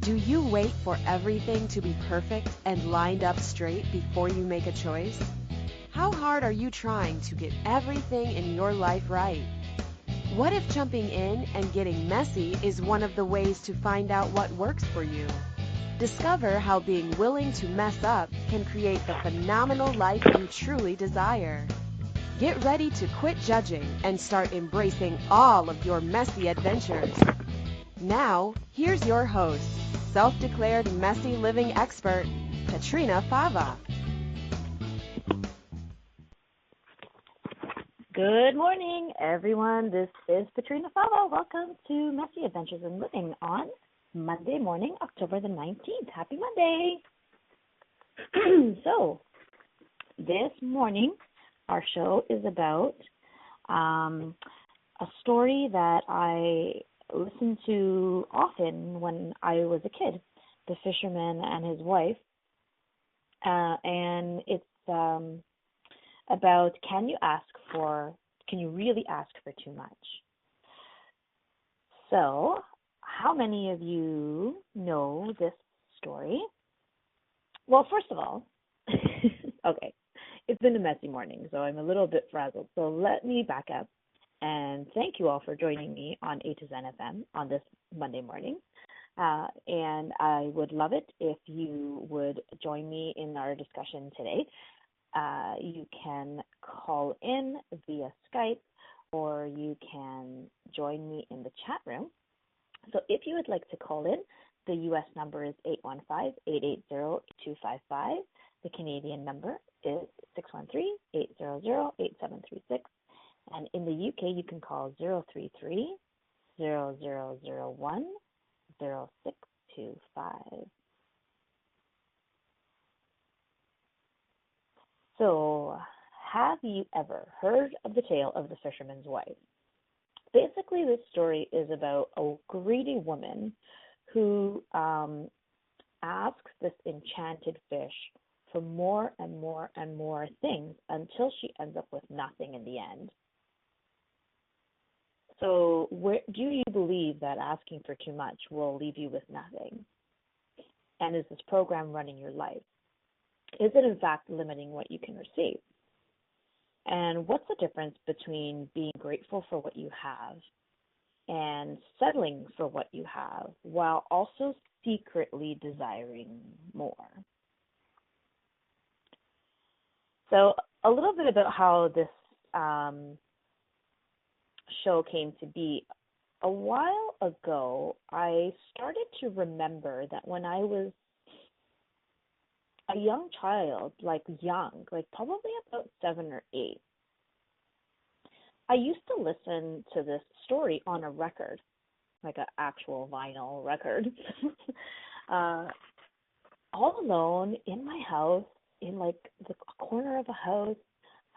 Do you wait for everything to be perfect and lined up straight before you make a choice? How hard are you trying to get everything in your life right? What if jumping in and getting messy is one of the ways to find out what works for you? Discover how being willing to mess up can create the phenomenal life you truly desire. Get ready to quit judging and start embracing all of your messy adventures. Now, here's your host, self-declared messy living expert, Petrina Fava. Good morning, everyone. This is Petrina Fava. Welcome to Messy Adventures in Living on Monday morning, October the 19th. Happy Monday. So, this morning, our show is about a story that I listened to often when I was a kid, The Fisherman and His Wife. And it's about can you really ask for too much? So, how many of you know this story? Well, first of all, okay, it's been a messy morning, so I'm a little bit frazzled. So let me back up and thank you all for joining me on A to Zen FM on this Monday morning. And I would love it if you would join me in our discussion today. You can call in via Skype or you can join me in the chat room. So if you would like to call in, the U.S. number is 815-880-8255. The Canadian number is 613-800-8736. And in the UK, you can call 033-0001-0625. So, have you ever heard of the tale of the fisherman's wife? Basically, this story is about a greedy woman who asks this enchanted fish for more and more and more things until she ends up with nothing in the end. So, do you believe that asking for too much will leave you with nothing? And is this program running your life? Is it in fact limiting what you can receive? And what's the difference between being grateful for what you have and settling for what you have while also secretly desiring more? So a little bit about how this show came to be. A while ago, I started to remember that when I was a young child, like probably about 7 or 8, I used to listen to this story on a record, like an actual vinyl record, all alone in my house, in like the corner of a house.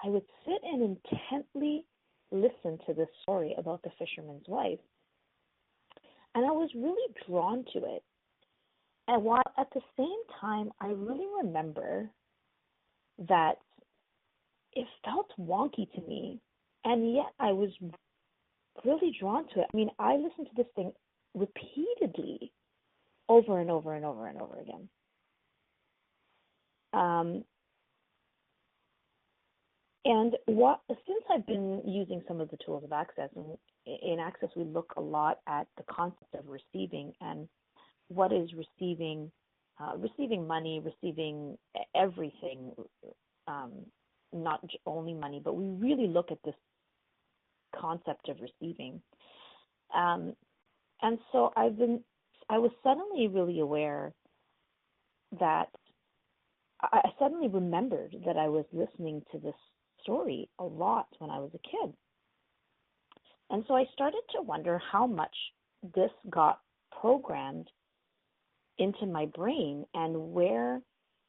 I would sit and intently listen to this story about the fisherman's wife. And I was really drawn to it. And while at the same time, I really remember that it felt wonky to me, and yet I was really drawn to it. I mean, I listened to this thing repeatedly over and over and over and over again. And since I've been using some of the tools of Access, and in Access we look a lot at the concept of receiving and what is receiving money, receiving everything, not only money, but we really look at this concept of receiving. And so I was suddenly really aware that I suddenly remembered that I was listening to this story a lot when I was a kid. And so I started to wonder how much this got programmed into my brain and where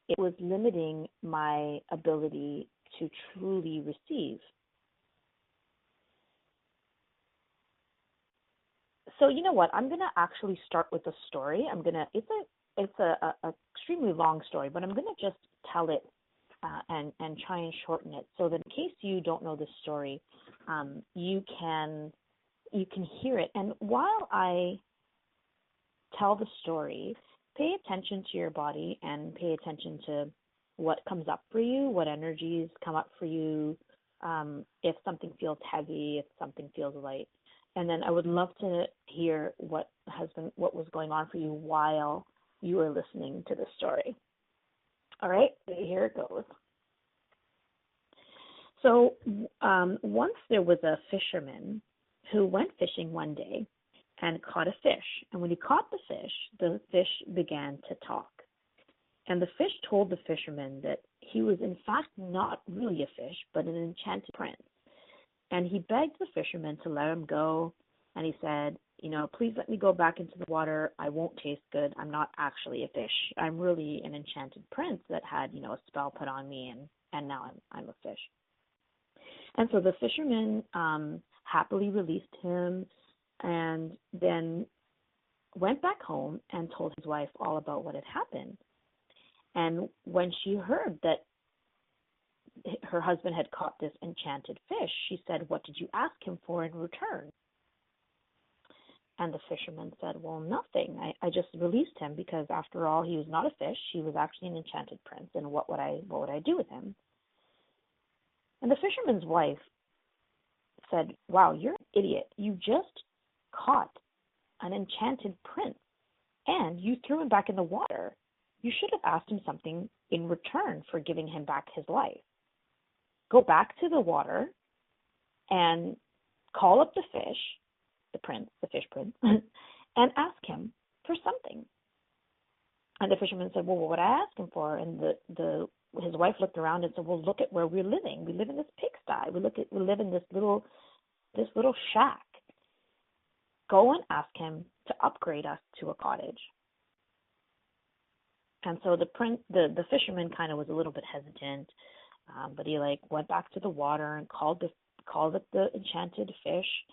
it was limiting my ability to truly receive. So you know what? I'm going to actually start with a story. It's a extremely long story, but I'm going to just tell it and try and shorten it so that in case you don't know this story, you can hear it. And while I tell the story, pay attention to your body and pay attention to what comes up for you, what energies come up for you, if something feels heavy, if something feels light. And then I would love to hear what was going on for you while you were listening to the story. All right, here it goes. So once there was a fisherman who went fishing one day and caught a fish. And when he caught the fish began to talk. And the fish told the fisherman that he was in fact not really a fish, but an enchanted prince. And he begged the fisherman to let him go. And he said, please let me go back into the water. I won't taste good. I'm not actually a fish. I'm really an enchanted prince that had, a spell put on me, and now I'm a fish. And so the fisherman happily released him and then went back home and told his wife all about what had happened. And when she heard that her husband had caught this enchanted fish, she said, "What did you ask him for in return?" And the fisherman said, "Well, nothing. I just released him because after all, he was not a fish. He was actually an enchanted prince. And what would I do with him?" And the fisherman's wife said, "Wow, you're an idiot. You just caught an enchanted prince and you threw him back in the water. You should have asked him something in return for giving him back his life. Go back to the water and call up the fish, the fish prince, and ask him for something." And the fisherman said, "Well, what would I ask him for?" And his wife looked around and said, "Well, look at where we're living. We live in this pigsty. We live in this little shack. Go and ask him to upgrade us to a cottage." And so the fisherman kind of was a little bit hesitant, but he went back to the water and called up the enchanted fish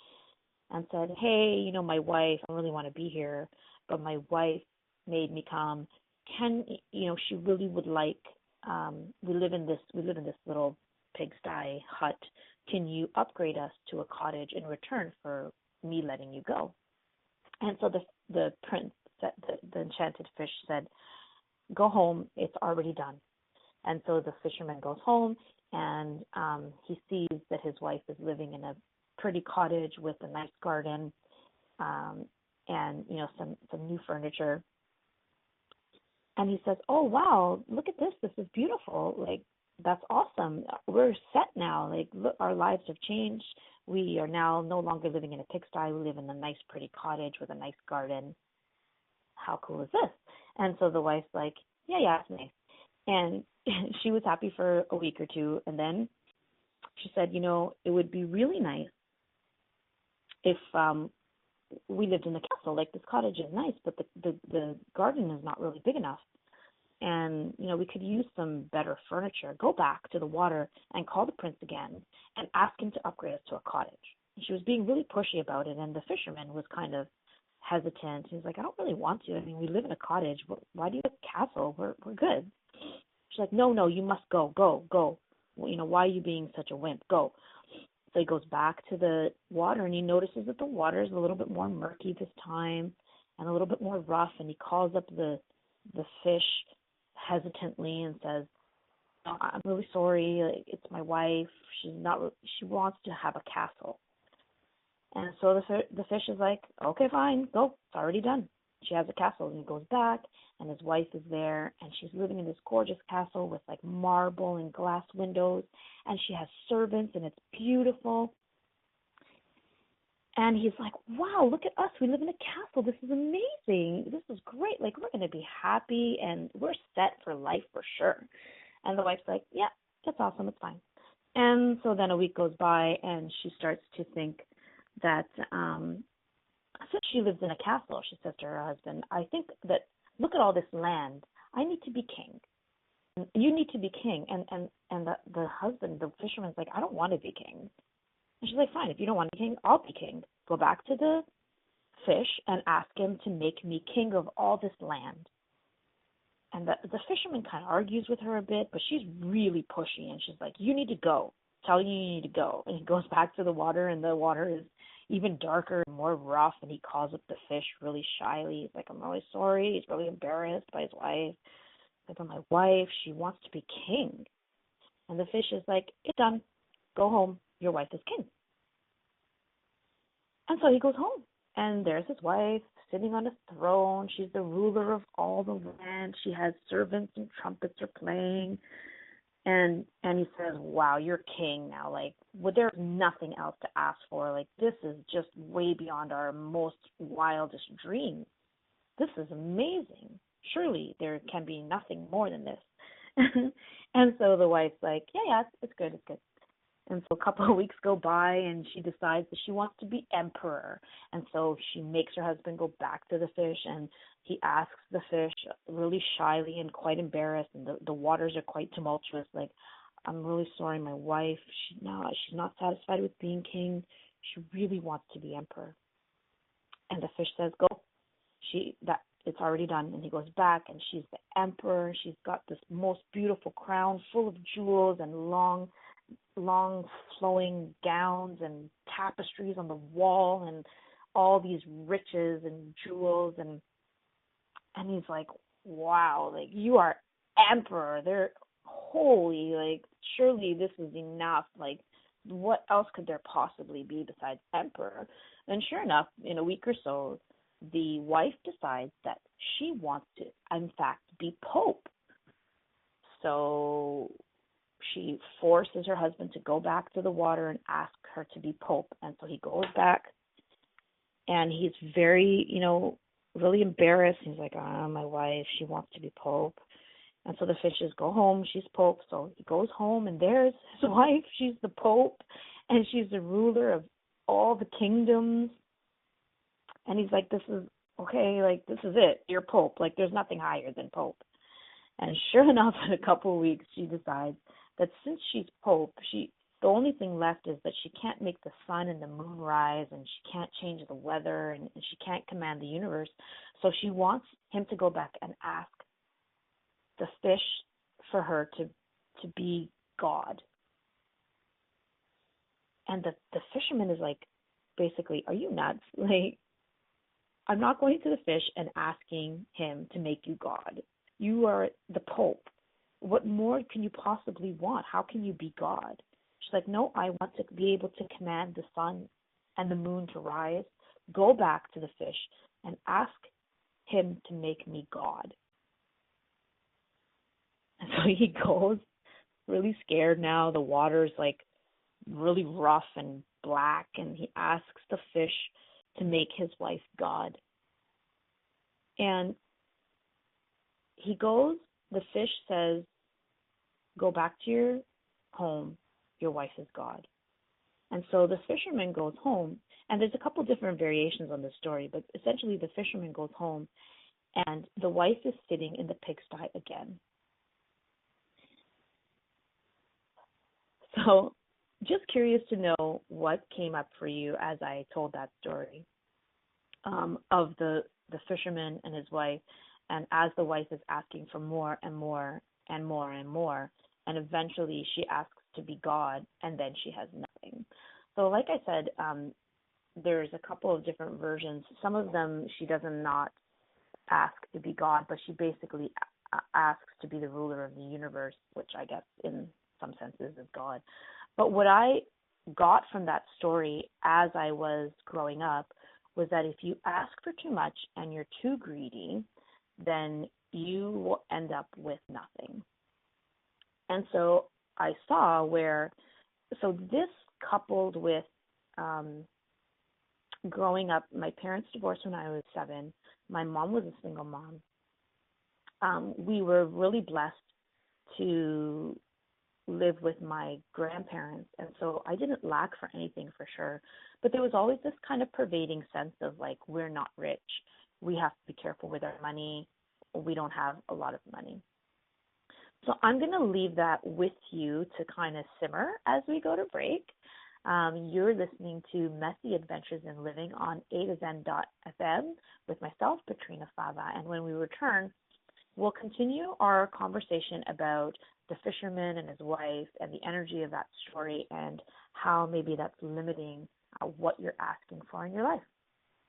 and said, "Hey, my wife, I really want to be here, but my wife made me come. She really would like. We live in this little pigsty hut. Can you upgrade us to a cottage in return for me letting you go?" And so the prince, the enchanted fish, said, "Go home. It's already done." And so the fisherman goes home, and he sees that his wife is living in a pretty cottage with a nice garden, and some new furniture. And he says, "Oh wow, look at this! This is beautiful. That's awesome. We're set now. Look, our lives have changed. We are now no longer living in a pigsty. We live in a nice, pretty cottage with a nice garden. How cool is this?" And so the wife's like, yeah, it's nice. And she was happy for a week or two. And then she said, it would be really nice if we lived in the castle. This cottage is nice, but the garden is not really big enough. And, we could use some better furniture. Go back to the water and call the prince again and ask him to upgrade us to a cottage. And she was being really pushy about it. And the fisherman was kind of hesitant. He's like, "I don't really want to. I mean, we live in a cottage. Why do you have a castle? We're good." She's like, No, you must go. Why are you being such a wimp? Go. So he goes back to the water, and he notices that the water is a little bit more murky this time and a little bit more rough. And he calls up the fish hesitantly and says, "I'm really sorry. It's my wife. She wants to have a castle." And so the fish is like, "Okay, fine, go. It's already done." She has a castle, and he goes back, and his wife is there, and she's living in this gorgeous castle with marble and glass windows, and she has servants, and it's beautiful. And he's like, "Wow, look at us. We live in a castle. This is amazing. This is great. We're going to be happy, and we're set for life for sure." And the wife's like, "Yeah, that's awesome. It's fine." And so then a week goes by, and she starts to think that since she lives in a castle, she says to her husband, "I think that, look at all this land. I need to be king. You need to be king." And the husband, the fisherman's like, "I don't want to be king." And she's like, "Fine, if you don't want to be king, I'll be king. Go back to the fish and ask him to make me king of all this land." And the fisherman kind of argues with her a bit, but she's really pushy, and she's like, "You need to go. telling you need to go. And he goes back to the water, and the water is even darker and more rough, and he calls up the fish really shyly. He's like, I'm really sorry. He's really embarrassed by his wife. He's like, but my wife, she wants to be king. And the fish is like, it's done. Go home. Your wife is king. And so he goes home. And there's his wife sitting on a throne. She's the ruler of all the land. She has servants and trumpets are playing. And he says, wow, you're king now. Like, well, there's nothing else to ask for. Like, this is just way beyond our most wildest dreams. This is amazing. Surely there can be nothing more than this. And so the wife's like, yeah, it's good, it's good. And so a couple of weeks go by, and she decides that she wants to be emperor. And so she makes her husband go back to the fish, and he asks the fish really shyly and quite embarrassed, and the waters are quite tumultuous, like, I'm really sorry, my wife, she's not satisfied with being king. She really wants to be emperor. And the fish says, go. It's already done. And he goes back, and she's the emperor. She's got this most beautiful crown full of jewels and long flowing gowns and tapestries on the wall and all these riches and jewels, and he's like, wow, like, you are emperor. They're holy, like, surely this is enough. Like, what else could there possibly be besides emperor? And sure enough, in a week or so, the wife decides that she wants to, in fact, be pope. So she forces her husband to go back to the water and ask her to be pope. And so he goes back, and he's very, really embarrassed. He's like, my wife, she wants to be pope. And so the fishes go home. She's pope. So he goes home, and there's his wife. She's the pope, and she's the ruler of all the kingdoms. And he's like, this is okay. Like, this is it. You're pope. Like, there's nothing higher than pope. And sure enough, in a couple of weeks, she decides that since she's pope, the only thing left is that she can't make the sun and the moon rise, and she can't change the weather, and she can't command the universe. So she wants him to go back and ask the fish for her to be God. And the fisherman is like, basically, are you nuts? Like, I'm not going to the fish and asking him to make you God. You are the Pope. What more can you possibly want? How can you be God? She's like, no, I want to be able to command the sun and the moon to rise. Go back to the fish and ask him to make me God. And so he goes, really scared now. The water's like really rough and black, and he asks the fish to make his wife God. And he goes, the fish says, go back to your home, your wife is God. And so the fisherman goes home, and there's a couple different variations on this story, but essentially the fisherman goes home, and the wife is sitting in the pigsty again. So just curious to know what came up for you as I told that story of the fisherman and his wife, and as the wife is asking for more and more and more and more, and eventually she asks to be God, and then she has nothing. So like I said, there's a couple of different versions. Some of them she does not ask to be God, but she basically asks to be the ruler of the universe, which I guess in some senses is God. But what I got from that story as I was growing up was that if you ask for too much and you're too greedy, then you will end up with nothing. And so I saw so this coupled with growing up, my parents divorced when I was 7. My mom was a single mom. We were really blessed to live with my grandparents, and so I didn't lack for anything for sure, but there was always this kind of pervading sense of like, we're not rich, we have to be careful with our money, we don't have a lot of money. So I'm going to leave that with you to kind of simmer as we go to break. You're listening to Messy Adventures in Living on A to Zen.fm with myself, Petrina Fava, and when we return, we'll continue our conversation about the fisherman and his wife and the energy of that story and how maybe that's limiting what you're asking for in your life.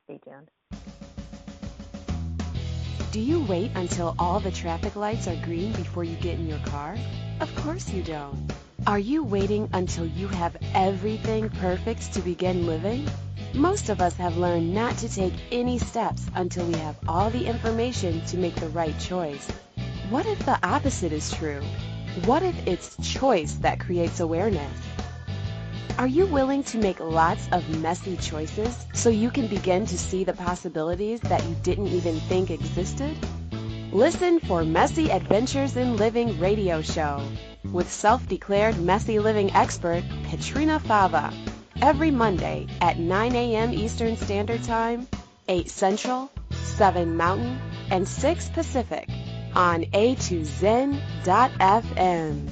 Stay tuned. Do you wait until all the traffic lights are green before you get in your car? Of course you don't. Are you waiting until you have everything perfect to begin living? Most of us have learned not to take any steps until we have all the information to make the right choice. What if the opposite is true? What if it's choice that creates awareness? Are you willing to make lots of messy choices so you can begin to see the possibilities that you didn't even think existed? Listen for Messy Adventures in Living radio show with self-declared messy living expert Petrina Fava every Monday at 9 a.m. Eastern Standard Time, 8 Central, 7 Mountain, and 6 Pacific on a2zen.fm.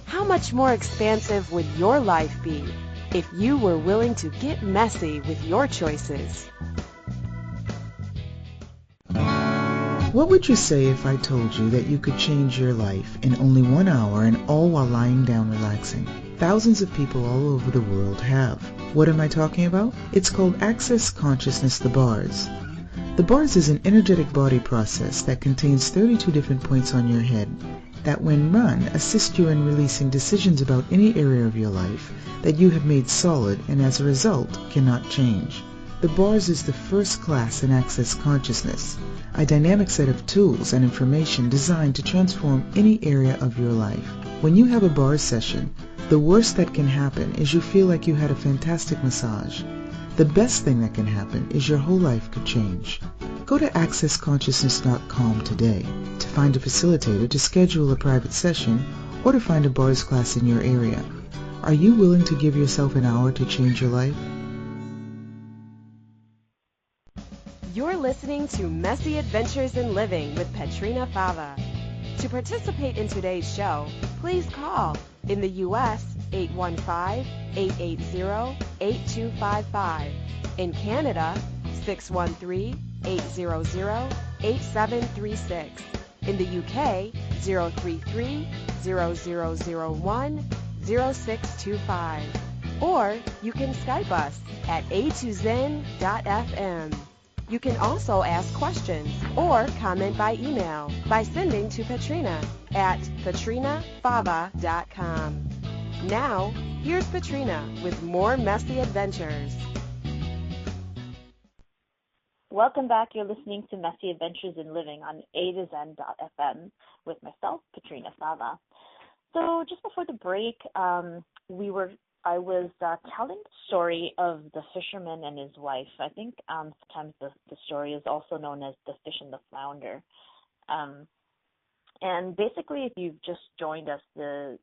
How much more expansive would your life be if you were willing to get messy with your choices? What would you say if I told you that you could change your life in only 1 hour and all while lying down relaxing? Thousands of people all over the world have. What am I talking about? It's called Access Consciousness, the bars. The bars is an energetic body process that contains 32 different points on your head that when run assist you in releasing decisions about any area of your life that you have made solid and as a result cannot change. The bars is the first class in Access Consciousness, a dynamic set of tools and information designed to transform any area of your life. When you have a bars session, the worst that can happen is you feel like you had a fantastic massage. The best thing that can happen is your whole life could change. Go to accessconsciousness.com today to find a facilitator to schedule a private session or to find a bars class in your area. Are you willing to give yourself an hour to change your life? You're listening to Messy Adventures in Living with Petrina Fava. To participate in today's show, please call in the U.S. 815-880-8255. In Canada, 613-800-8736. In the UK, 033-0001-0625. Or you can Skype us at a2zen.fm. You can also ask questions or comment by email by sending to Petrina at petrinafava.com. Now, here's Petrina with more messy adventures. Welcome back. You're listening to Messy Adventures in Living on a2zen.fm with myself, Petrina Fava. So just before the break, I was telling the story of the fisherman and his wife. I think sometimes the story is also known as the fish and the flounder. And basically, if you've just joined us, the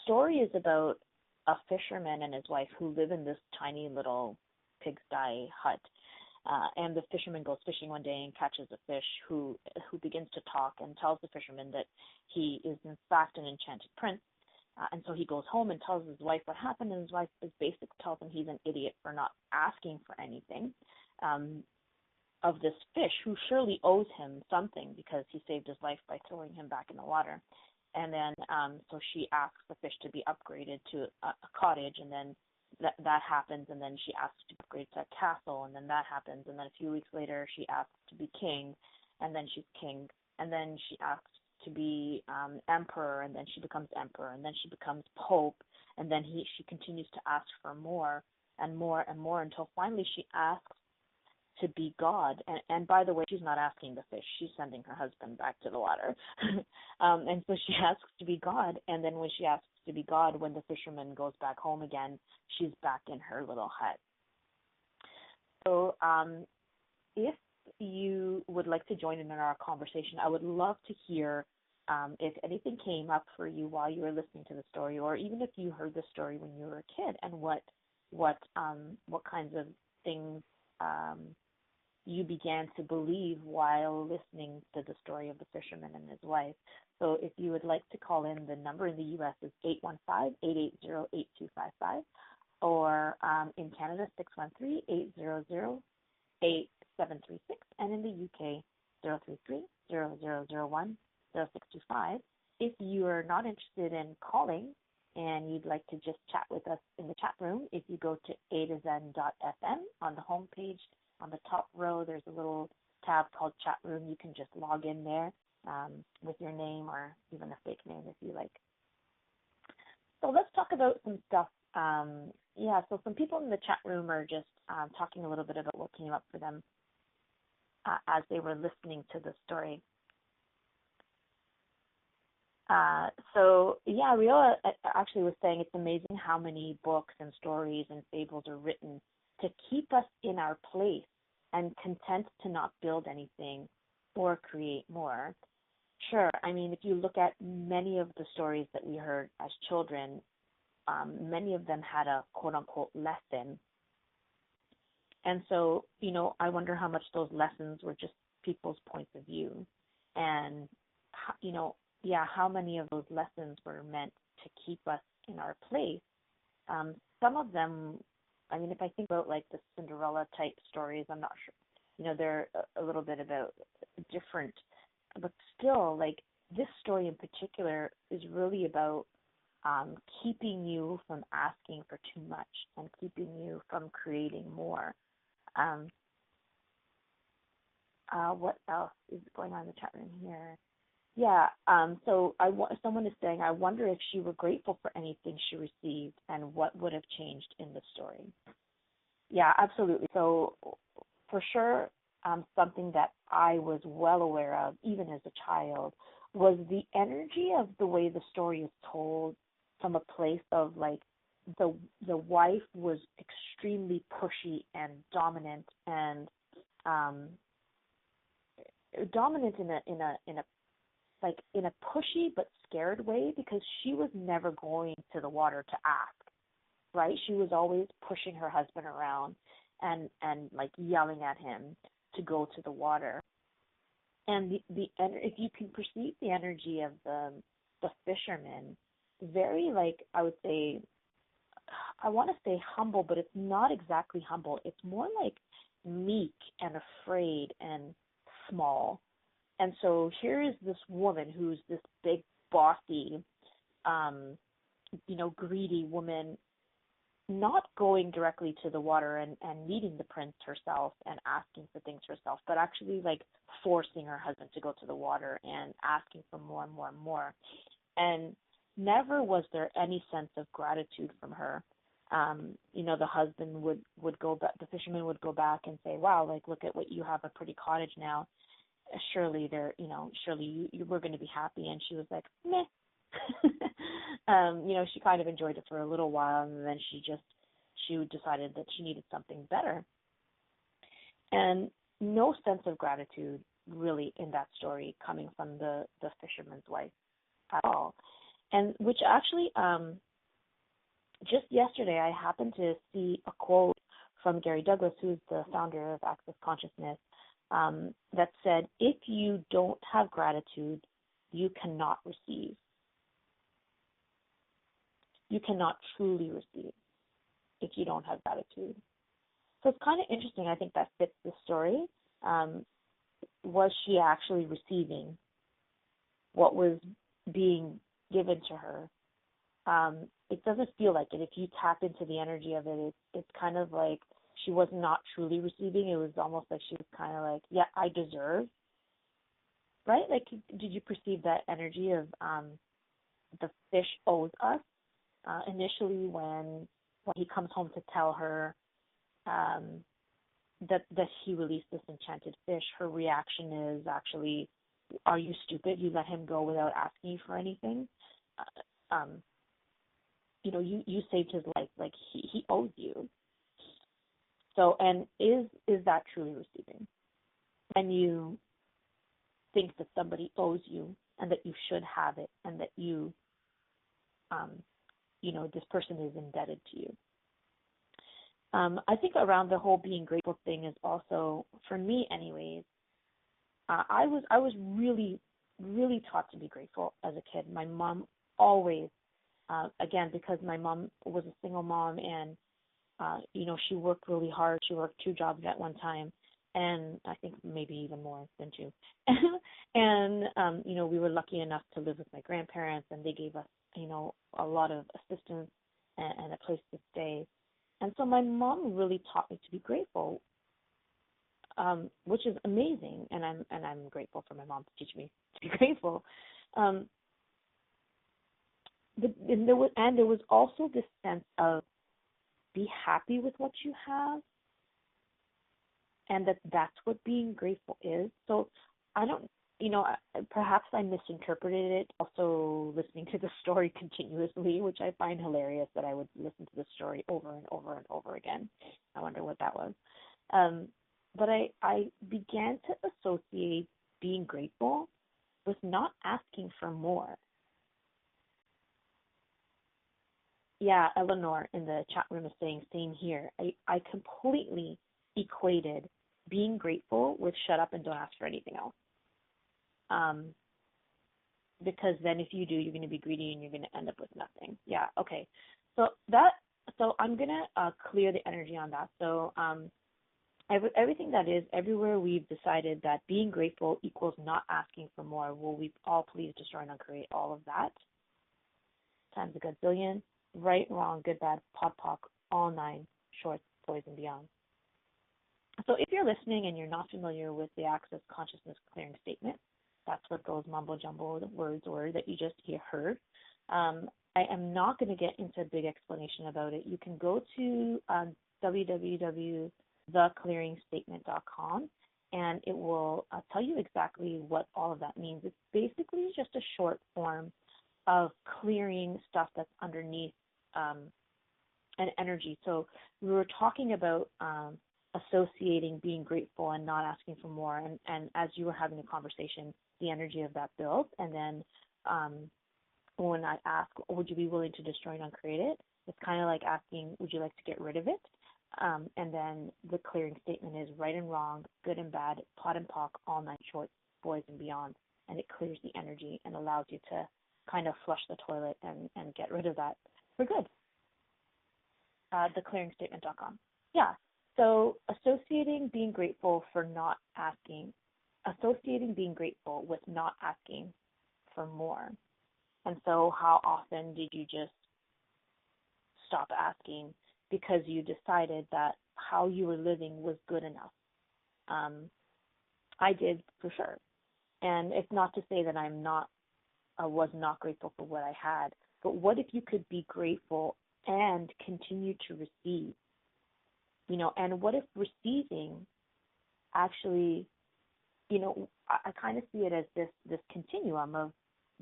story is about a fisherman and his wife who live in this tiny little pigsty hut. And the fisherman goes fishing one day and catches a fish who begins to talk and tells the fisherman that he is in fact an enchanted prince. And so he goes home and tells his wife what happened, and his wife basically tells him he's an idiot for not asking for anything of this fish, who surely owes him something because he saved his life by throwing him back in the water. And then so she asks the fish to be upgraded to a cottage, and then that happens, and then she asks to upgrade to a castle, and then that happens, and then a few weeks later she asks to be king, and then she's king, and then she asks to be emperor, and then she becomes emperor, and then she becomes pope, and then she continues to ask for more and more and more until finally she asks to be God. And by the way, she's not asking the fish, she's sending her husband back to the water. And so she asks to be God, and then when she asks to be God, when the fisherman goes back home again, she's back in her little hut. So if you would like to join in our conversation, I would love to hear if anything came up for you while you were listening to the story, or even if you heard the story when you were a kid, and what kinds of things you began to believe while listening to the story of the fisherman and his wife. So if you would like to call in, the number in the U.S. is 815-880-8255, or in Canada, 613-800-8736, and in the UK, 033-0001-0625. If you are not interested in calling and you'd like to just chat with us in the chat room, if you go to a2zen.fm on the home page, on the top row, there's a little tab called chat room. You can just log in there with your name or even a fake name if you like. So let's talk about some stuff. So some people in the chat room are just talking a little bit about what came up for them as they were listening to the story. Riola actually was saying it's amazing how many books and stories and fables are written to keep us in our place and content to not build anything or create more. Sure, I mean, if you look at many of the stories that we heard as children, many of them had a quote-unquote lesson. And so, I wonder how much those lessons were just people's points of view. And, how many of those lessons were meant to keep us in our place. Some of them, I mean, if I think about like the Cinderella type stories, I'm not sure, they're a little bit about different, but still, like this story in particular is really about keeping you from asking for too much and keeping you from creating more. What else is going on in the chat room here? Someone is saying, I wonder if she were grateful for anything she received and what would have changed in the story. Yeah, absolutely. So for sure, something that I was well aware of, even as a child, was the energy of the way the story is told from a place of like the wife was extremely pushy and dominant and dominant in a pushy but scared way, because she was never going to the water to ask, right? She was always pushing her husband around and like yelling at him to go to the water. And if you can perceive the energy of the fisherman, very like, I would say, I want to say humble, but it's not exactly humble. It's more like meek and afraid and small. And so here is this woman who's this big, bossy, greedy woman, not going directly to the water and meeting the prince herself and asking for things herself, but actually like forcing her husband to go to the water and asking for more and more and more. And never was there any sense of gratitude from her. The husband would go back, the fisherman would go back and say, wow, like, look at what you have, a pretty cottage now. Surely you were going to be happy. And she was like, meh. She kind of enjoyed it for a little while, and then she decided that she needed something better. And no sense of gratitude really in that story coming from the fisherman's wife at all. And which actually, just yesterday I happened to see a quote from Gary Douglas, who's the founder of Access Consciousness, that said, if you don't have gratitude, you cannot receive. You cannot truly receive if you don't have gratitude. So it's kind of interesting. I think that fits the story. Was she actually receiving what was being given to her? It doesn't feel like it. If you tap into the energy of it, it's kind of like she was not truly receiving. It was almost like she was kind of like, yeah, I deserve. Right? Like, did you perceive that energy of the fish owes us? Initially, when he comes home to tell her that he released this enchanted fish, her reaction is actually, are you stupid? You let him go without asking you for anything? You saved his life. Like, he owes you. So, and is that truly receiving? When you think that somebody owes you and that you should have it and that you, this person is indebted to you. I think around the whole being grateful thing is also, for me anyways, I was really, really taught to be grateful as a kid. My mom always, again, because my mom was a single mom and, she worked really hard. She worked 2 jobs at one time. and I think maybe even more than 2. And we were lucky enough to live with my grandparents, and they gave us, a lot of assistance and a place to stay. And so my mom really taught me to be grateful, which is amazing, and I'm grateful for my mom to teach me to be grateful. And there was also this sense of be happy with what you have, and that's what being grateful is. So I don't, perhaps I misinterpreted it. Also, listening to the story continuously, which I find hilarious that I would listen to the story over and over and over again. I wonder what that was. But I began to associate being grateful with not asking for more. Yeah, Eleanor in the chat room is saying, same here. I completely equated being grateful with shut up and don't ask for anything else. Because then if you do, you're going to be greedy and you're going to end up with nothing. Yeah, okay. So I'm going to clear the energy on that. So everything that is, everywhere we've decided that being grateful equals not asking for more, will we all please destroy and uncreate all of that times a gazillion? Right, wrong, good, bad, pod, poc, all 9, shorts, boys, and beyond. So if you're listening and you're not familiar with the Access Consciousness Clearing Statement, that's what those mumbo-jumbo words were that you just heard. I am not going to get into a big explanation about it. You can go to www.theclearingstatement.com, and it will tell you exactly what all of that means. It's basically just a short form of clearing stuff that's underneath an energy. So we were talking about associating being grateful and not asking for more. And as you were having a conversation, the energy of that builds. And then when I ask, would you be willing to destroy and uncreate it? It's kind of like asking, would you like to get rid of it? And then the clearing statement is right and wrong, good and bad, pot and pock, all 9 shorts, boys and beyond. And it clears the energy and allows you to kind of flush the toilet and get rid of that for good. Theclearingstatement.com. Yeah. So associating being grateful with not asking for more. And so how often did you just stop asking because you decided that how you were living was good enough? I did for sure. And it's not to say that I was not grateful for what I had, but what if you could be grateful and continue to receive? And what if receiving actually, I kind of see it as this continuum of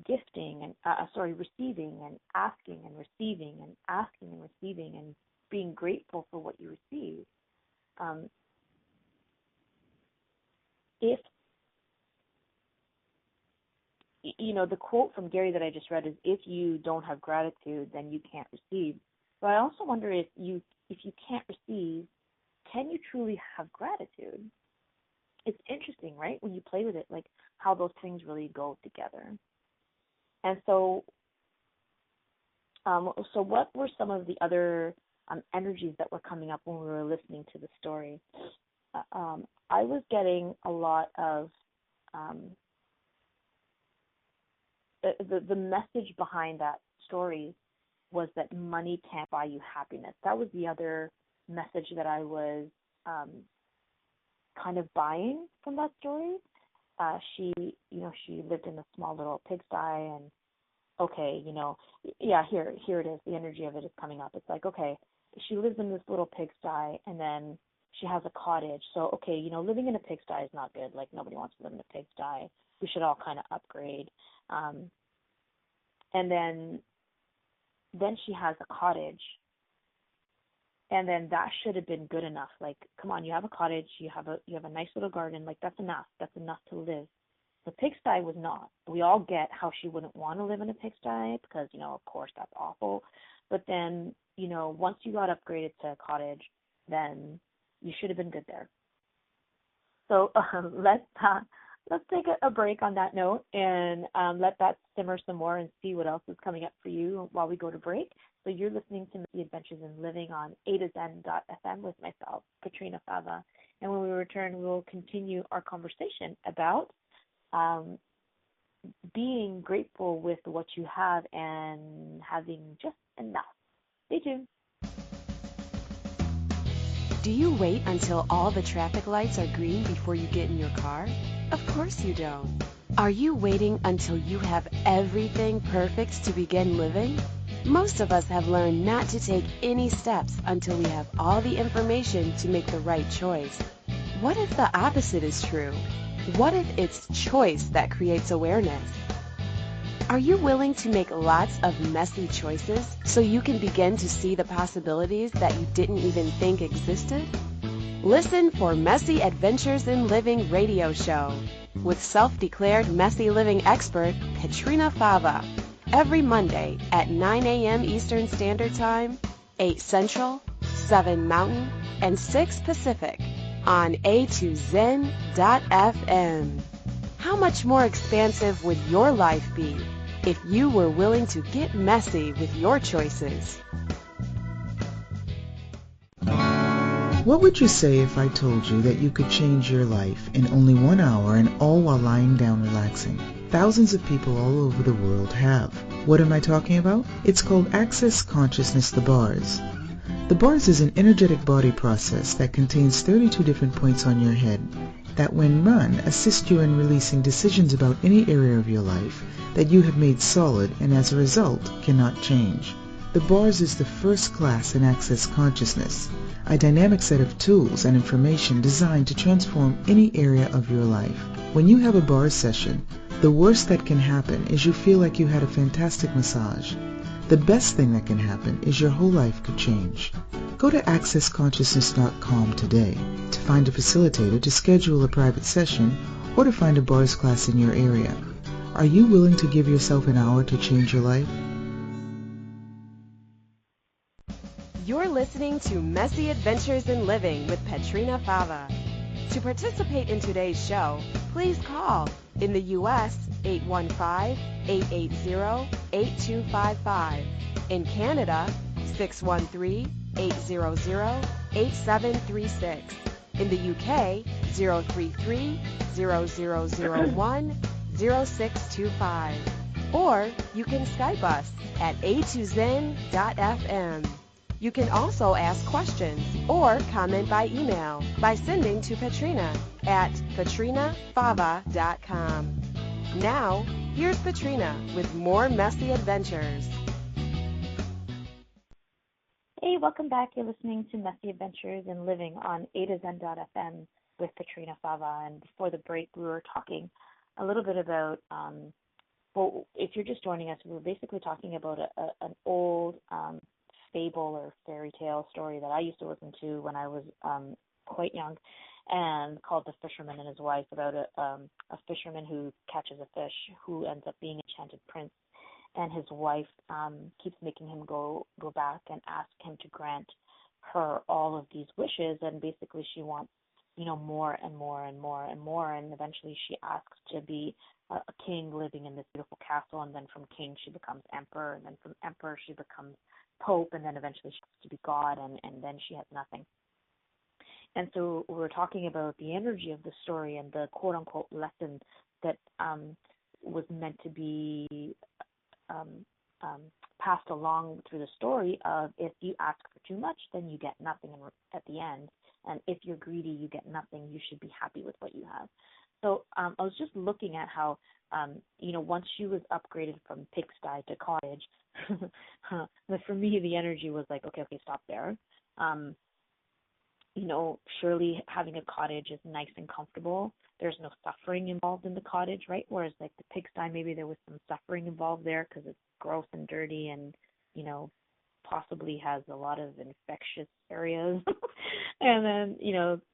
gifting and receiving and asking and receiving and asking and receiving and being grateful for what you receive. If the quote from Gary that I just read is, if you don't have gratitude, then you can't receive. But I also wonder if you can't receive, can you truly have gratitude? It's interesting, right? When you play with it, like how those things really go together. And so what were some of the other energies that were coming up when we were listening to the story? I was getting a lot of the message behind that story was that money can't buy you happiness. That was the other message that I was kind of buying from that story. She lived in a small little pigsty, and here it is. The energy of it is coming up. It's like, okay, she lives in this little pigsty, and then she has a cottage. So, living in a pigsty is not good. Like, nobody wants to live in a pigsty. We should all kind of upgrade. And then she has a cottage, and then that should have been good enough. Like, come on, you have a cottage, you have a nice little garden. Like, that's enough. That's enough to live. The pigsty was not. We all get how she wouldn't want to live in a pigsty because, of course, that's awful. But then, once you got upgraded to a cottage, then you should have been good there. So let's take a break on that note and let that simmer some more and see what else is coming up for you while we go to break. So you're listening to The Adventures in Living on A to Zen.fm with myself, Petrina Fava. And when we return, we'll continue our conversation about um, being grateful with what you have and having just enough. Stay tuned. Do you wait until all the traffic lights are green before you get in your car? Of course you don't. Are you waiting until you have everything perfect to begin living? Most of us have learned not to take any steps until we have all the information to make the right choice. What if the opposite is true? What if it's choice that creates awareness? Are you willing to make lots of messy choices so you can begin to see the possibilities that you didn't even think existed? Listen for Messy Adventures in Living radio show with self-declared messy living expert Petrina Fava every Monday at 9 a.m. Eastern Standard Time, 8 Central, 7 Mountain, and 6 Pacific on a2zen.fm. How much more expansive would your life be if you were willing to get messy with your choices? What would you say if I told you that you could change your life in only 1 hour and all while lying down relaxing? Thousands of people all over the world have. What am I talking about? It's called Access Consciousness, the bars. The bars is an energetic body process that contains 32 different points on your head that when run assist you in releasing decisions about any area of your life that you have made solid and as a result cannot change. The bars is the first class in Access Consciousness, a dynamic set of tools and information designed to transform any area of your life. When you have a bars session, the worst that can happen is you feel like you had a fantastic massage. The best thing that can happen is your whole life could change. Go to accessconsciousness.com today to find a facilitator to schedule a private session or to find a bars class in your area. Are you willing to give yourself an hour to change your life? You're listening to Messy Adventures in Living with Petrina Fava. To participate in today's show, please call in the U.S. 815-880-8255. In Canada, 613-800-8736. In the UK, 033-0001-0625. Or you can Skype us at a2zen.fm. You can also ask questions or comment by email by sending to Petrina at petrinafava.com. Now, here's Petrina with more messy adventures. Hey, welcome back. You're listening to Messy Adventures in Living on a2zen.fm with Petrina Fava. And before the break, we were talking a little bit about, well, if you're just joining us, we were basically talking about an old fable or fairy tale story that I used to listen to when I was quite young, and called The Fisherman and His Wife, about a fisherman who catches a fish who ends up being an enchanted prince, and his wife keeps making him go back and ask him to grant her all of these wishes, and basically she wants, more and more and more and more, and eventually she asks to be a king living in this beautiful castle, and then from king she becomes emperor, and then from emperor she becomes pope, and then eventually she gets to be God, and then she has nothing. And so we're talking about the energy of the story and the quote-unquote lesson that was meant to be passed along through the story of, if you ask for too much, then you get nothing at the end. And if you're greedy, you get nothing. You should be happy with what you have. So I was just looking at how, once she was upgraded from pigsty to cottage, but for me, the energy was like, okay, stop there. Surely having a cottage is nice and comfortable. There's no suffering involved in the cottage, right? Whereas like the pigsty, maybe there was some suffering involved there because it's gross and dirty and, possibly has a lot of infectious areas. And then,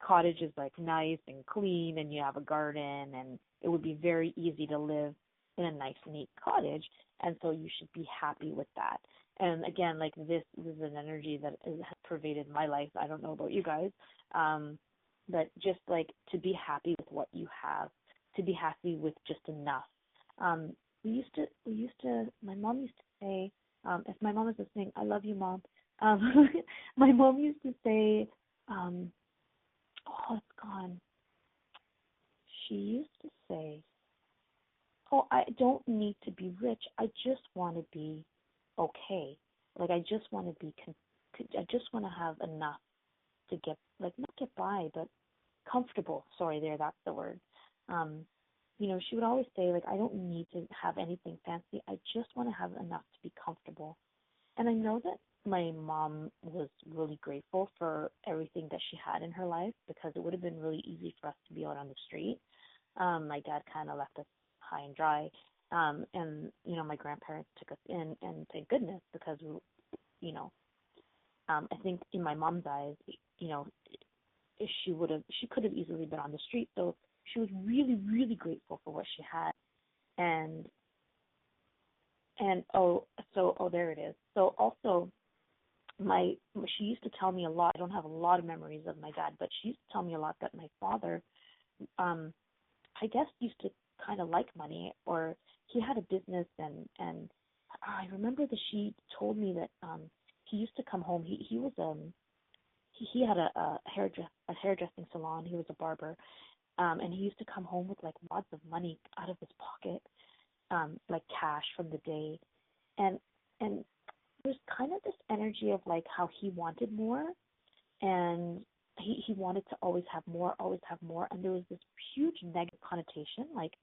cottage is like nice and clean, and you have a garden, and it would be very easy to live in a nice, neat cottage. And so you should be happy with that. And again, like this is an energy that has pervaded my life. I don't know about you guys, but just like to be happy with what you have, to be happy with just enough. My mom used to say, if my mom is listening, I love you, Mom. My mom used to say, Oh, it's gone. She used to say, "Oh, I don't need to be rich. I just want to be okay. Like I just want to be I just want to have enough to get, like, not get by, but comfortable." Sorry, there, that's the word. Um, she would always say, like, I don't need to have anything fancy. I just want to have enough to be comfortable. And I know that my mom was really grateful for everything that she had in her life, because it would have been really easy for us to be out on the street. My dad kind of left us high and dry. And, my grandparents took us in, and thank goodness, because, you know, I think in my mom's eyes, you know, she could have easily been on the street. So she was really, really grateful for what she had. And, there it is. So also, she used to tell me a lot. I don't have a lot of memories of my dad, but she used to tell me a lot that my father, I guess, used to kind of like money, or he had a business, and I remember that she told me that he used to come home. He was he had a hairdressing salon. He was a barber, and he used to come home with like lots of money out of his pocket, like cash from the day, and there's kind of this energy of like how he wanted more, and he wanted to always have more, and there was this huge negative connotation, like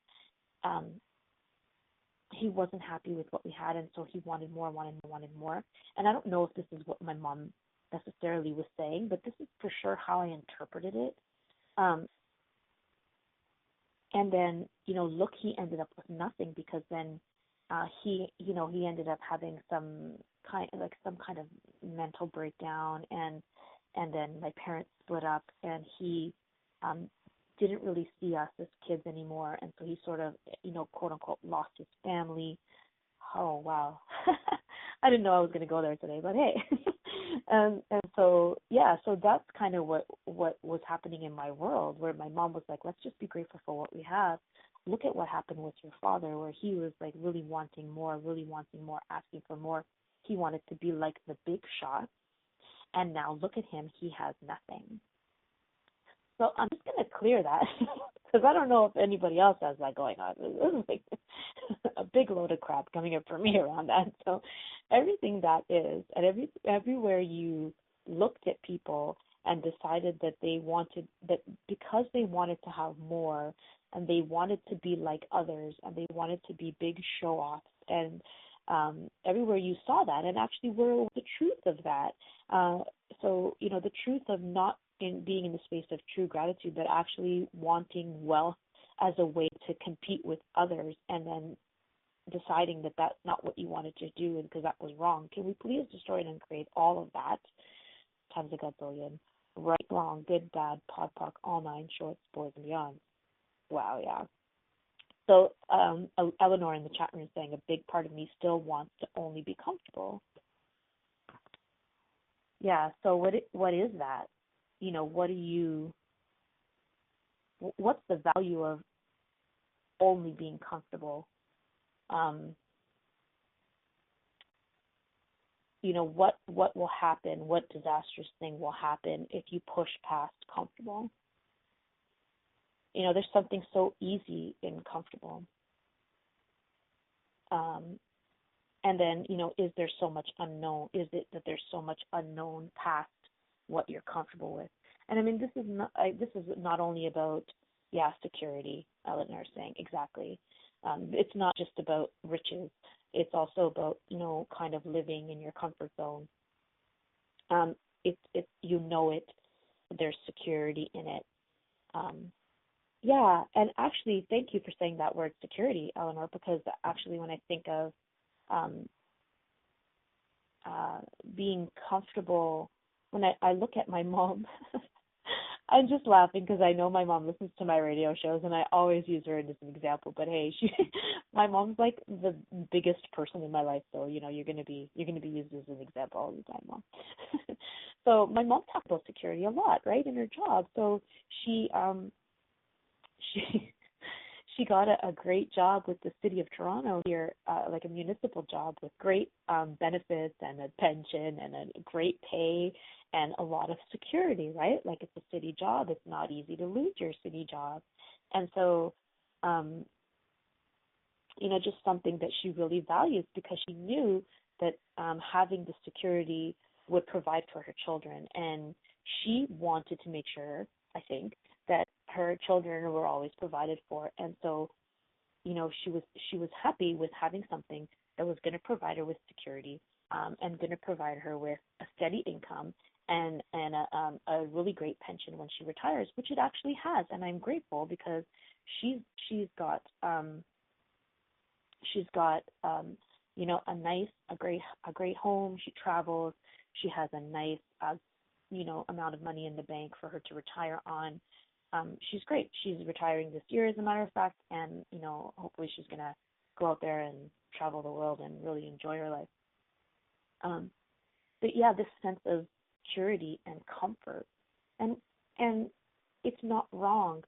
um he wasn't happy with what we had, and so he wanted more, wanted more. And I don't know if this is what my mom necessarily was saying, but this is for sure how I interpreted it. Um, and then, look, he ended up with nothing, because then he ended up having some kind of mental breakdown, and then my parents split up, and he um didn't really see us as kids anymore, and so he sort of, quote unquote, lost his family. Oh wow. I didn't know I was going to go there today, but hey. And so, yeah, so that's kind of what was happening in my world, where my mom was like, let's just be grateful for what we have. Look at what happened with your father, where he was like really wanting more, asking for more. He wanted to be like the big shot, and now look at him, he has nothing. So I'm just going to clear that, because I don't know if anybody else has that going on. This is like a big load of crap coming up for me around that. So everything that is, and everywhere you looked at people and decided that that because they wanted to have more, and they wanted to be like others, and they wanted to be big show-offs, and everywhere you saw that, and actually were the truth of that. So, the truth of not in being in the space of true gratitude, but actually wanting wealth as a way to compete with others, and then deciding that that's not what you wanted to do, and because that was wrong. Can we please destroy and create all of that times a gazillion? Right, wrong, good, bad, pod, poc, all nine shorts, boys and beyond. Wow, yeah. So Eleanor in the chat room is saying a big part of me still wants to only be comfortable. Yeah, so what is that? What's the value of only being comfortable? What will happen? What disastrous thing will happen if you push past comfortable? There's something so easy in comfortable. And then, is there so much unknown? Is it that there's so much unknown past what you're comfortable with? And I mean, this is not only about, security, Eleanor is saying, exactly. It's not just about riches. It's also about, kind of living in your comfort zone. There's security in it. And actually, thank you for saying that word security, Eleanor, because actually when I think of being comfortable, when I look at my mom, I'm just laughing because I know my mom listens to my radio shows, and I always use her as an example. But hey, my mom's like the biggest person in my life, so you're gonna be used as an example all the time, Mom. So my mom talks about security a lot, right, in her job. So she she got a great job with the city of Toronto here, like a municipal job with great benefits and a pension and a great pay and a lot of security, right? Like it's a city job. It's not easy to lose your city job. And so, just something that she really values because she knew that having the security would provide for her children. And she wanted to make sure, I think, that her children were always provided for. And so, she was happy with having something that was going to provide her with security, and going to provide her with a steady income and a really great pension when she retires, which it actually has. And I'm grateful because she's got a great home. She travels. She has a nice amount of money in the bank for her to retire on. She's great. She's retiring this year, as a matter of fact, and hopefully she's gonna go out there and travel the world and really enjoy her life. But yeah, this sense of security and comfort, and it's not wrong,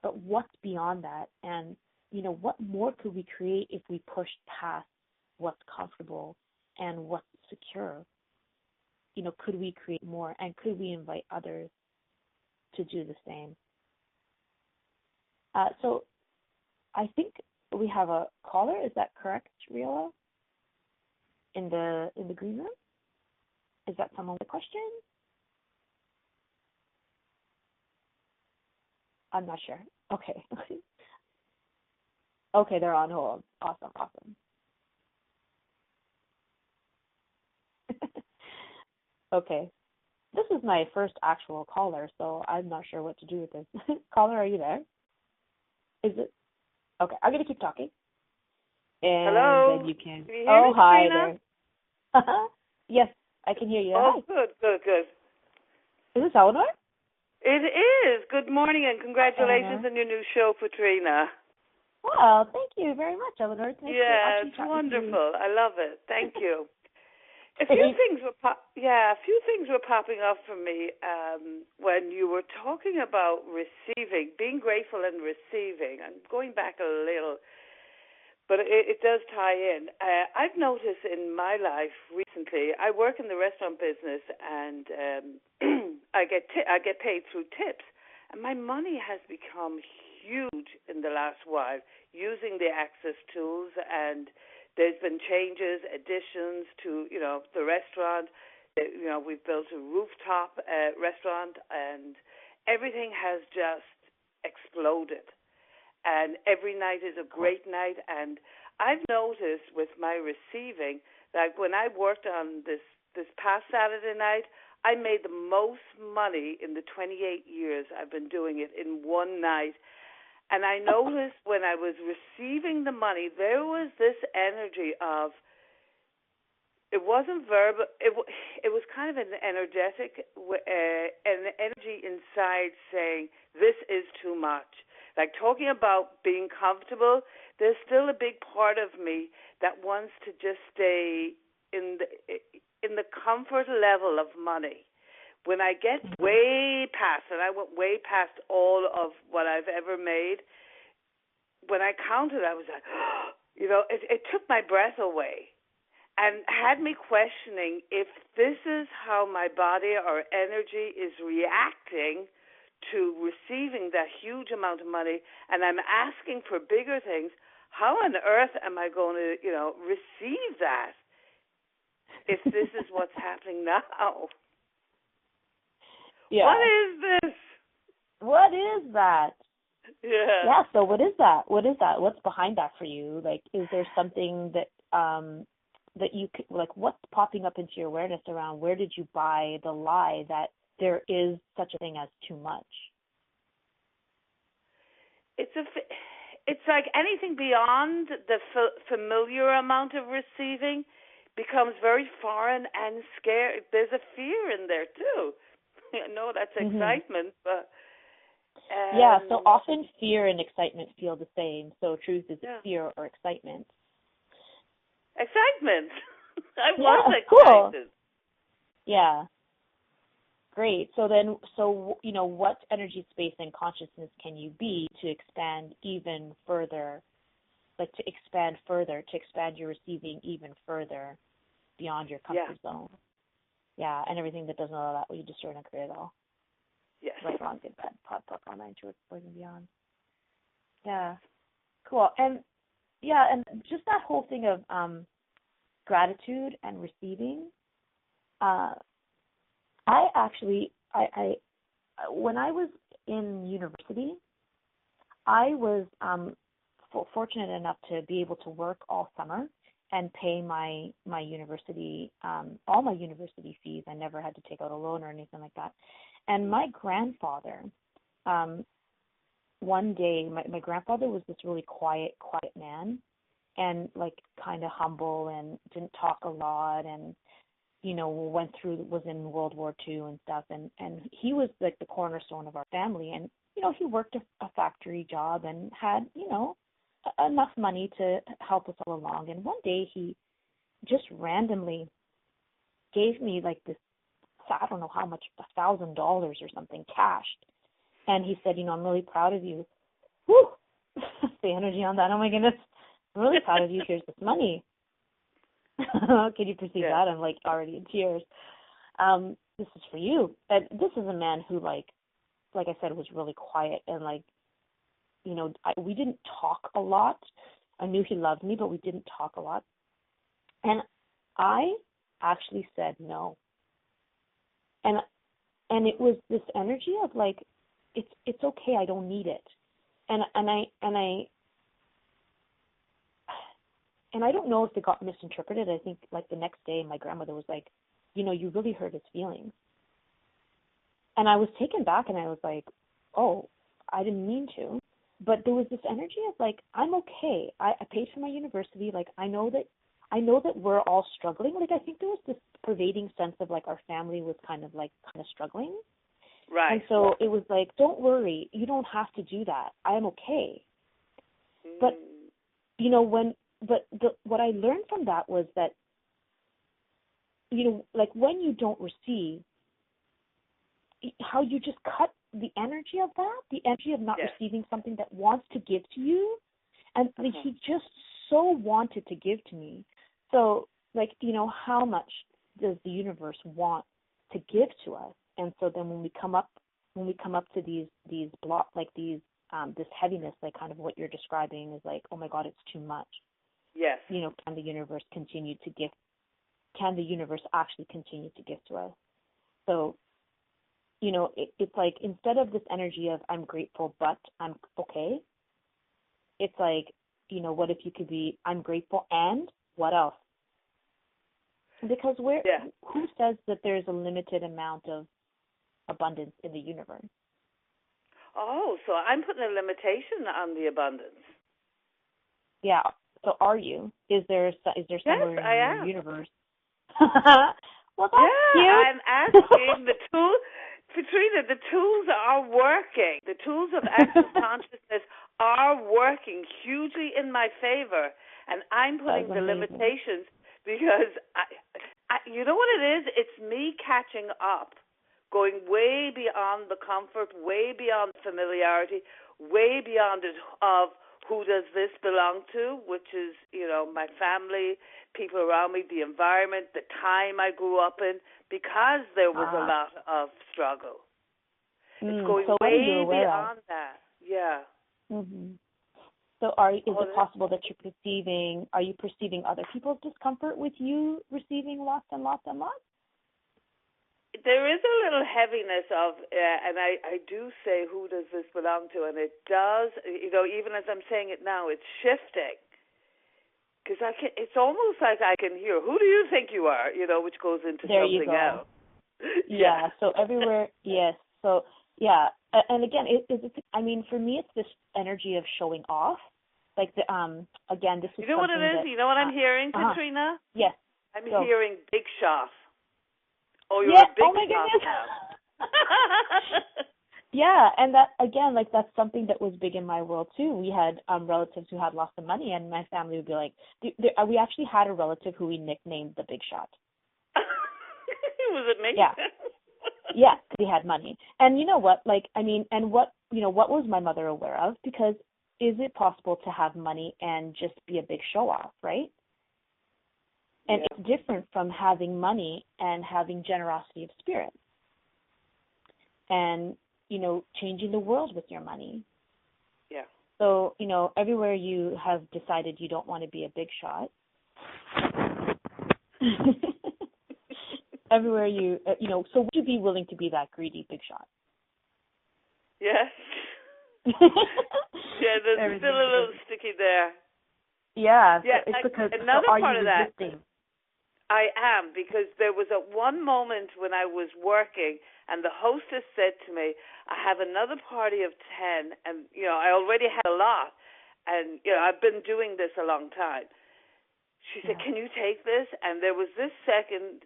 but what's beyond that? And what more could we create if we pushed past what's comfortable and what's secure? Could we create more, and could we invite others to do the same? So I think we have a caller. Is that correct, Riola? In the green room? Is that someone with a question? I'm not sure. Okay. Okay, they're on hold. Awesome. Okay. This is my first actual caller, so I'm not sure what to do with this. Caller, are you there? Is it? Okay, I'm going to keep talking. And hello? Then you can. Can you hear me, hi Petrina? there. Yes, I can hear you. Oh, Hi. good. Is this Eleanor? It is. Good morning and congratulations on your new show, Petrina. Well, thank you very much, Eleanor. It's nice to actually it's chat wonderful. with you. I love it. Thank you. A few things were popping up for me when you were talking about receiving, being grateful and receiving. I'm going back a little, but it does tie in. I've noticed in my life recently, I work in the restaurant business, and I get paid through tips, and my money has become huge in the last while using the Access tools, and there's been changes, additions to, the restaurant. We've built a rooftop restaurant, and everything has just exploded. And every night is a great night. And I've noticed with my receiving that when I worked on this past Saturday night, I made the most money in the 28 years I've been doing it in one night. And I noticed when I was receiving the money, there was this energy of, it wasn't verbal, it was kind of an energetic, an energy inside saying, this is too much. Like talking about being comfortable, there's still a big part of me that wants to just stay in the comfort level of money. When I get way past, and I went way past all of what I've ever made, when I counted, I was like, it took my breath away and had me questioning if this is how my body or energy is reacting to receiving that huge amount of money, and I'm asking for bigger things. How on earth am I going to, receive that if this is what's happening now? Yeah. What is this? What is that? Yeah. Yeah, so what is that? What's behind that for you? Like, is there something that that you could, like, what's popping up into your awareness around where did you buy the lie that there is such a thing as too much? It's like anything beyond the familiar amount of receiving becomes very foreign and scary. There's a fear in there too. I know that's excitement, but yeah. So often fear and excitement feel the same. So truth is fear or excitement. Excitement. I was excited. Cool. Yeah. Great. So what energy, space, and consciousness can you be to expand even further, to expand your receiving even further beyond your comfort zone? Yeah, and everything that doesn't allow that, will you destroy and create it all? Yes. Right, wrong, good, bad, pot, on nine, towards, and beyond. Yeah, cool. And just that whole thing of gratitude and receiving. When I was in university, I was fortunate enough to be able to work all summer and pay my university, all my university fees. I never had to take out a loan or anything like that. And my grandfather, one day, my grandfather was this really quiet man, and like kind of humble and didn't talk a lot, and was in World War II and stuff, and he was like the cornerstone of our family, and he worked a factory job and had enough money to help us all along. And one day he just randomly gave me like this, I don't know how much, $1,000 or something, cashed, and he said, I'm really proud of you. Whew, the energy on that! Oh my goodness, I'm really proud of you. Here's this money. Can you perceive that? I'm like already in tears. This is for you. And this is a man who, like I said, was really quiet, and we didn't talk a lot. I knew he loved me, but we didn't talk a lot. And I actually said no. And it was this energy of like, it's okay, I don't need it. And I don't know if it got misinterpreted. I think like the next day my grandmother was like, you really hurt his feelings. And I was taken back, and I was like, oh, I didn't mean to. But there was this energy of like, I'm okay. I paid for my university. Like, I know that we're all struggling. Like, I think there was this pervading sense of like our family was kind of struggling. Right. And so it was like, don't worry. You don't have to do that. I am okay. But, what I learned from that was that, like when you don't receive, how you just cut the energy of that, the energy of not receiving something that wants to give to you. And he just so wanted to give to me. So, how much does the universe want to give to us? And so then when we come up to these block, this heaviness, like kind of what you're describing is like, oh my God, it's too much. Yes. Can the universe continue to give? Can the universe actually continue to give to us? So, it's like, instead of this energy of I'm grateful, but I'm okay, it's like, what if you could be, I'm grateful and what else? Because who says that there's a limited amount of abundance in the universe? Oh, so I'm putting a limitation on the abundance. Yeah. So are you? Is there somewhere in the universe? Well, that's cute. I'm asking the tool, Petrina. The tools are working. The tools of access consciousness are working hugely in my favor, and I'm putting the limitations because you know what it is? It's me catching up, going way beyond the comfort, way beyond familiarity, way beyond it of who does this belong to, which is, my family, people around me, the environment, the time I grew up in, because there was a lot of struggle. It's going way beyond that. Yeah. Mm-hmm. So is it possible that are you perceiving other people's discomfort with you receiving lots and lots and lots? There is a little heaviness of, and I do say, who does this belong to? And it does, even as I'm saying it now, it's shifting. Because it's almost like I can hear, who do you think you are? Which goes into there something you go. else. Yeah, so everywhere, yes. So, yeah. And again, for me, it's this energy of showing off. Like, again, this is what it is? What I'm hearing, Petrina? Yes. I'm hearing big shot. Oh, you're a big oh my goodness. Yeah, and that, again, that's something that was big in my world, too. We had relatives who had lots of money, and my family would be like, we actually had a relative who we nicknamed the Big Shot. Was it me? Yeah. Yeah, because he had money. And you know what? Like, I mean, and what was my mother aware of? Because is it possible to have money and just be a big show off, right? And it's different from having money and having generosity of spirit. And, changing the world with your money. Yeah. So, everywhere you have decided you don't want to be a big shot, everywhere so would you be willing to be that greedy big shot? Yes. Yeah, there's still a little sticky there. Yeah. Yeah, it's because another part of resisting? I am, because there was one moment when I was working and the hostess said to me, I have another party of 10 and, I already had a lot and, I've been doing this a long time. She said, can you take this? And there was this second,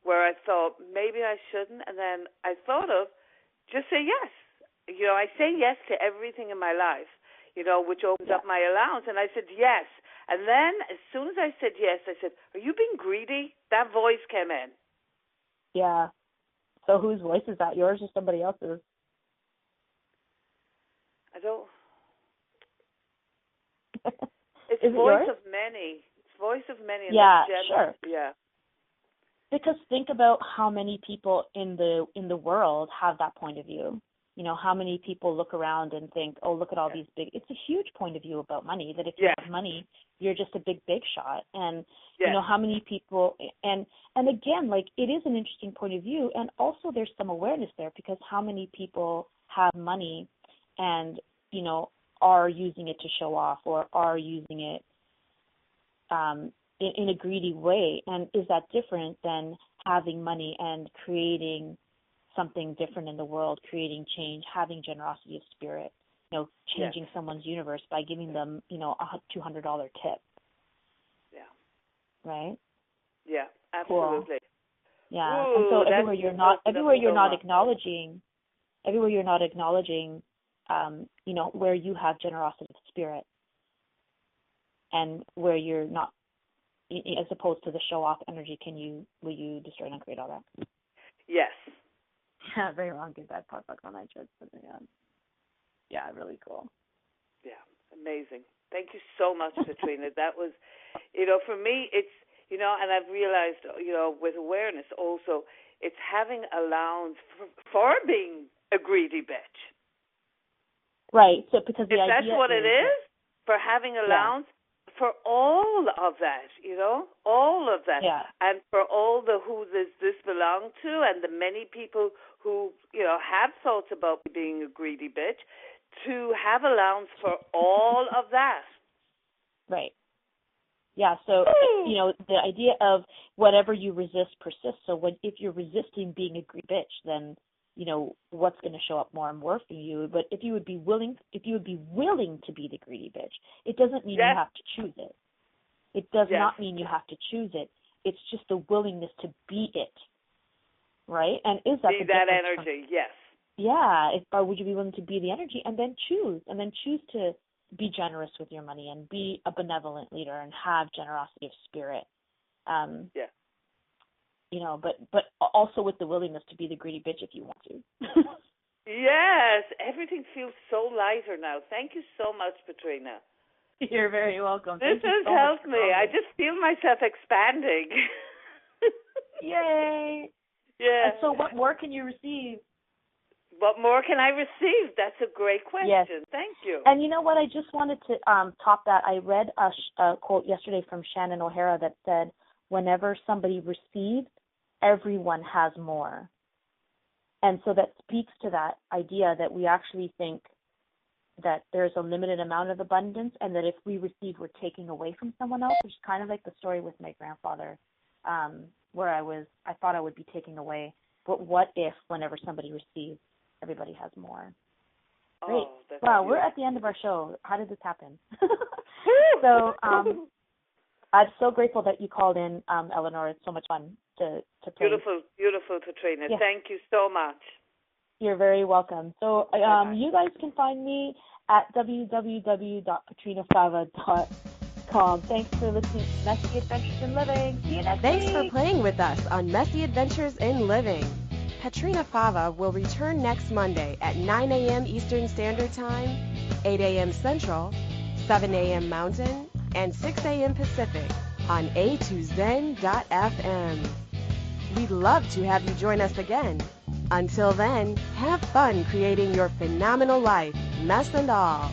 where I thought maybe I shouldn't. And then I thought of just say yes. I say yes to everything in my life, which opens up my allowance. And I said yes. And then as soon as I said yes, I said, are you being greedy? That voice came in. Yeah. So whose voice is that? Yours or somebody else's? I don't. It's is voice it yours? of many. It's voice of many. Yeah, sure. Yeah. Because think about how many people in the world have that point of view. How many people look around and think, oh, look at all these big. It's a huge point of view about money, that if you have money, you're just a big shot. And how many people and again, like, it is an interesting point of view, and also there's some awareness there, because how many people have money and are using it to show off, or are using it in a greedy way, and is that different than having money and creating something different in the world, creating change, having generosity of spirit, changing someone's universe by giving them, a $200 tip. Yeah. Right? Yeah, absolutely. Cool. Yeah. Ooh, and so everywhere you're not acknowledging, where you have generosity of spirit, and where you're not, as opposed to the show-off energy, will you destroy and uncreate all that? Yes. Yeah, very wrong, good, bad, pot, buck, on church. Yeah, really cool. Yeah, amazing. Thank you so much, Petrina. That was, for me, it's, and I've realized, with awareness also, it's having allowance for being a greedy bitch. Right. So because if that's what it is, for having allowance for all of that, all of that, and for all the who this belong to, and the many people who have thoughts about being a greedy bitch, to have allowance for all of that. Right. Yeah. So the idea of whatever you resist persists. So if you're resisting being a greedy bitch, then what's going to show up more and more for you. But if you would be willing to be the greedy bitch, it doesn't mean you have to choose it. It does not mean you have to choose it. It's just the willingness to be it, right? And is that be that energy? Yes. Yeah. Or would you be willing to be the energy and then choose to be generous with your money and be a benevolent leader and have generosity of spirit? But also with the willingness to be the greedy bitch if you want to. Yes, everything feels so lighter now. Thank you so much, Petrina. You're very welcome. This has helped me. I just feel myself expanding. Yay! Yeah. And so what more can you receive? What more can I receive? That's a great question. Yes. Thank you. And you know what? I just wanted to top that. I read a quote yesterday from Shannon O'Hara that said, whenever somebody receives, everyone has more. And so that speaks to that idea that we actually think that there's a limited amount of abundance, and that if we receive, we're taking away from someone else, which is kind of like the story with my grandfather, where I thought I would be taking away. But what if whenever somebody receives, everybody has more? Great. Wow, we're at the end of our show. How did this happen? So I'm so grateful that you called in, Eleanor. It's so much fun to play. Beautiful, beautiful, Petrina. Yeah. Thank you so much. You're very welcome. So you guys can find me at www.petrinafava.com. Thanks for listening to Messy Adventures in Living. See you next week. Thanks for playing with us on Messy Adventures in Living. Petrina Fava will return next Monday at 9 a.m. Eastern Standard Time, 8 a.m. Central, 7 a.m. Mountain, and 6 a.m. Pacific on A2Zen.fm. We'd love to have you join us again. Until then, have fun creating your phenomenal life, mess and all.